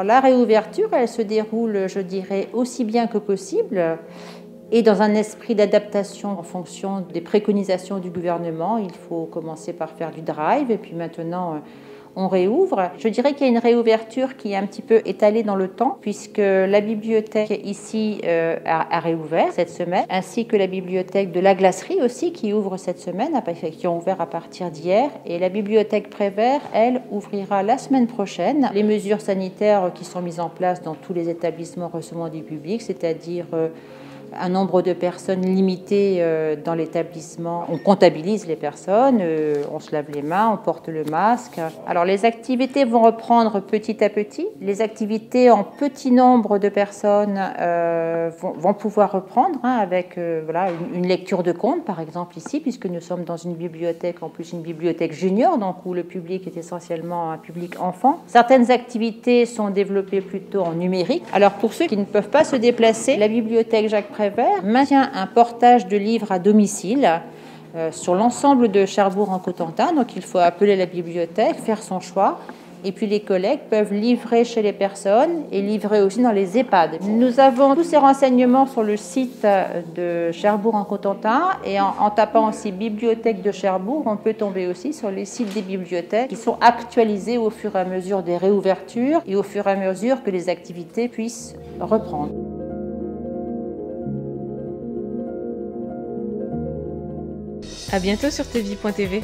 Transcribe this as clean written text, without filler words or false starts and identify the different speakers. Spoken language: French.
Speaker 1: la réouverture, elle se déroule, je dirais, aussi bien que possible et dans un esprit d'adaptation en fonction des préconisations du gouvernement. Il faut commencer par faire du drive et puis maintenant on réouvre. Je dirais qu'il y a une réouverture qui est un petit peu étalée dans le temps puisque la bibliothèque ici a réouvert cette semaine, ainsi que la bibliothèque de la Glacerie aussi qui ouvre cette semaine, qui ont ouvert à partir d'hier. Et la bibliothèque Prévert, elle, ouvrira la semaine prochaine. Les mesures sanitaires qui sont mises en place dans tous les établissements recevant du public, c'est-à-dire un nombre de personnes limité dans l'établissement. On comptabilise les personnes, on se lave les mains, on porte le masque. Alors les activités vont reprendre petit à petit. Les activités en petit nombre de personnes vont pouvoir reprendre avec voilà, une lecture de contes par exemple ici, puisque nous sommes dans une bibliothèque, en plus une bibliothèque junior, donc où le public est essentiellement un public enfant. Certaines activités sont développées plutôt en numérique. Alors pour ceux qui ne peuvent pas se déplacer, la bibliothèque Jacques Prévert maintient un portage de livres à domicile sur l'ensemble de Cherbourg-en-Cotentin. Donc il faut appeler la bibliothèque, faire son choix. Et puis les collègues peuvent livrer chez les personnes et livrer aussi dans les EHPAD. Nous avons tous ces renseignements sur le site de Cherbourg-en-Cotentin et en tapant aussi Bibliothèque de Cherbourg, on peut tomber aussi sur les sites des bibliothèques qui sont actualisés au fur et à mesure des réouvertures et au fur et à mesure que les activités puissent reprendre.
Speaker 2: À bientôt sur tvie.tv.